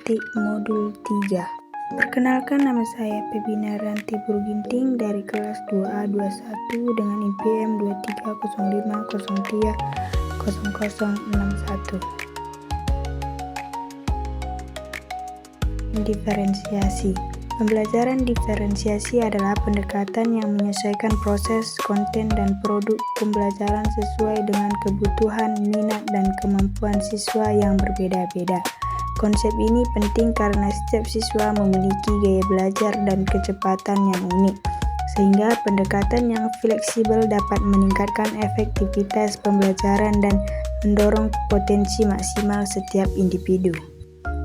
Petik Modul 3. Perkenalkan, nama saya Pebina Ranti Burginting dari kelas 2A21 dengan IPM 2305030061. Diferensiasi. Pembelajaran diferensiasi adalah pendekatan yang menyesuaikan proses, konten, dan produk pembelajaran sesuai dengan kebutuhan, minat, dan kemampuan siswa yang berbeda-beda. Konsep ini penting karena setiap siswa memiliki gaya belajar dan kecepatan yang unik, sehingga pendekatan yang fleksibel dapat meningkatkan efektivitas pembelajaran dan mendorong potensi maksimal setiap individu.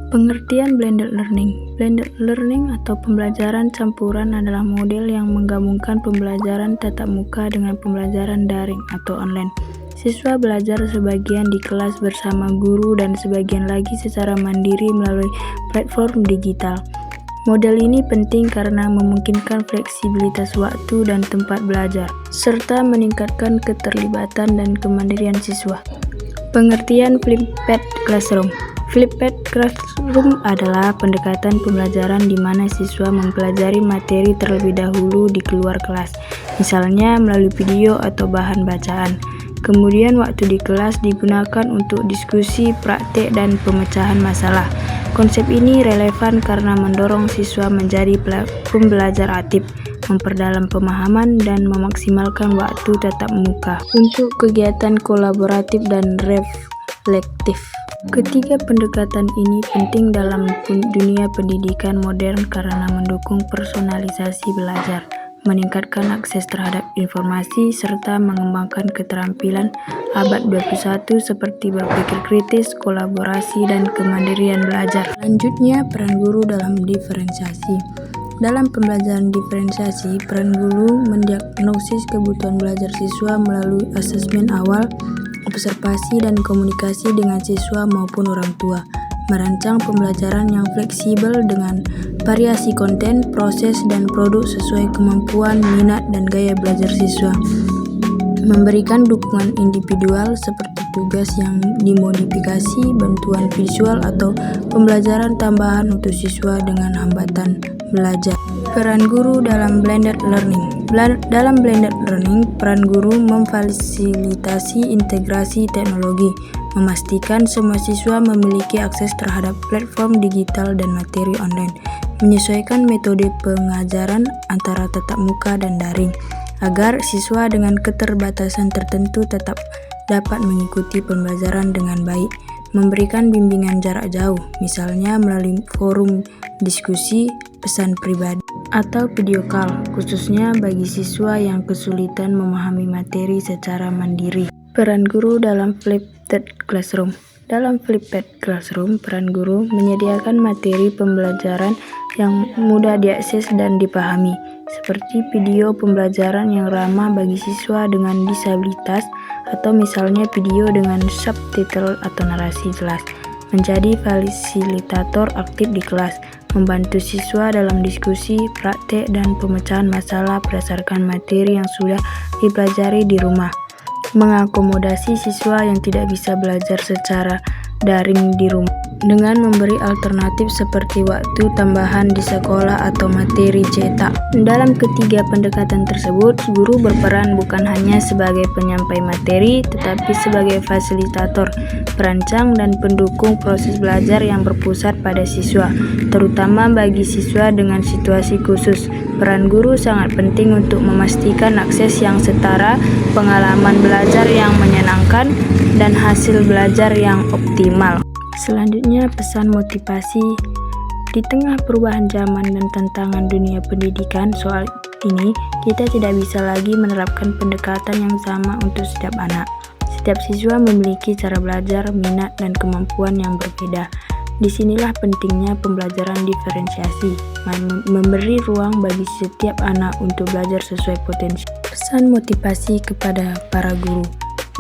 Pengertian blended learning. Blended learning atau pembelajaran campuran adalah model yang menggabungkan pembelajaran tatap muka dengan pembelajaran daring atau online. Siswa belajar sebagian di kelas bersama guru dan sebagian lagi secara mandiri melalui platform digital. Model ini penting karena memungkinkan fleksibilitas waktu dan tempat belajar, serta meningkatkan keterlibatan dan kemandirian siswa. Pengertian flipped classroom. Flipped classroom adalah pendekatan pembelajaran di mana siswa mempelajari materi terlebih dahulu di luar kelas, misalnya melalui video atau bahan bacaan. Kemudian waktu di kelas digunakan untuk diskusi, praktek, dan pemecahan masalah. Konsep ini relevan karena mendorong siswa menjadi pembelajar aktif, memperdalam pemahaman, dan memaksimalkan waktu tatap muka untuk kegiatan kolaboratif dan reflektif. Ketiga pendekatan ini penting dalam dunia pendidikan modern karena mendukung personalisasi belajar, meningkatkan akses terhadap informasi, serta mengembangkan keterampilan abad 21 seperti berpikir kritis, kolaborasi, dan kemandirian belajar. Selanjutnya, peran guru dalam diferensiasi. Dalam pembelajaran diferensiasi, peran guru mendiagnosis kebutuhan belajar siswa melalui asesmen awal, observasi dan komunikasi dengan siswa maupun orang tua, merancang pembelajaran yang fleksibel dengan variasi konten, proses, dan produk sesuai kemampuan, minat, dan gaya belajar siswa, memberikan dukungan individual seperti tugas yang dimodifikasi, bantuan visual, atau pembelajaran tambahan untuk siswa dengan hambatan belajar. Peran guru dalam blended learning. Dalam blended learning, peran guru memfasilitasi integrasi teknologi, memastikan semua siswa memiliki akses terhadap platform digital dan materi online, menyesuaikan metode pengajaran antara tatap muka dan daring, agar siswa dengan keterbatasan tertentu tetap dapat mengikuti pembelajaran dengan baik, memberikan bimbingan jarak jauh, misalnya melalui forum diskusi, pesan pribadi, atau video call, khususnya bagi siswa yang kesulitan memahami materi secara mandiri. Peran guru dalam flipped classroom. Dalam flipped classroom, peran guru menyediakan materi pembelajaran yang mudah diakses dan dipahami, seperti video pembelajaran yang ramah bagi siswa dengan disabilitas, atau misalnya video dengan subtitle atau narasi jelas. Menjadi fasilitator aktif di kelas, membantu siswa dalam diskusi, praktek, dan pemecahan masalah berdasarkan materi yang sudah dipelajari di rumah. Mengakomodasi siswa yang tidak bisa belajar secara daring di rumah dengan memberi alternatif seperti waktu tambahan di sekolah atau materi cetak. Dalam ketiga pendekatan tersebut, guru berperan bukan hanya sebagai penyampai materi, tetapi sebagai fasilitator, perancang, dan pendukung proses belajar yang berpusat pada siswa, terutama bagi siswa dengan situasi khusus. Peran guru sangat penting untuk memastikan akses yang setara, pengalaman belajar yang menyenangkan, dan hasil belajar yang optimal. Selanjutnya, pesan motivasi. Di tengah perubahan zaman dan tantangan dunia pendidikan soal ini, kita tidak bisa lagi menerapkan pendekatan yang sama untuk setiap anak. Setiap siswa memiliki cara belajar, minat, dan kemampuan yang berbeda. Disinilah pentingnya pembelajaran diferensiasi, memberi ruang bagi setiap anak untuk belajar sesuai potensi. Pesan motivasi kepada para guru.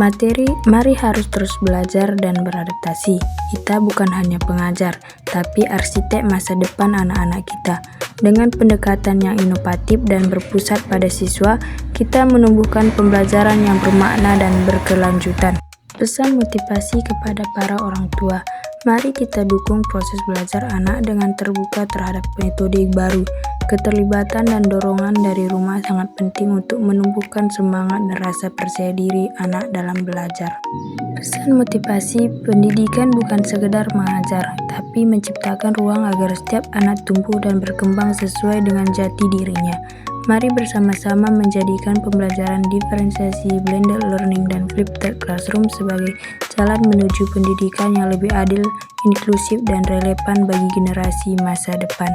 Mari harus terus belajar dan beradaptasi. Kita bukan hanya pengajar, tapi arsitek masa depan anak-anak kita. Dengan pendekatan yang inovatif dan berpusat pada siswa, kita menumbuhkan pembelajaran yang bermakna dan berkelanjutan. Pesan motivasi kepada para orang tua. Mari kita dukung proses belajar anak dengan terbuka terhadap metode baru. Keterlibatan dan dorongan dari rumah sangat penting untuk menumbuhkan semangat dan rasa percaya diri anak dalam belajar. Pesan motivasi pendidikan bukan sekedar mengajar, tapi menciptakan ruang agar setiap anak tumbuh dan berkembang sesuai dengan jati dirinya. Mari bersama-sama menjadikan pembelajaran diferensiasi, blended learning, dan flipped classroom sebagai jalan menuju pendidikan yang lebih adil, inklusif, dan relevan bagi generasi masa depan.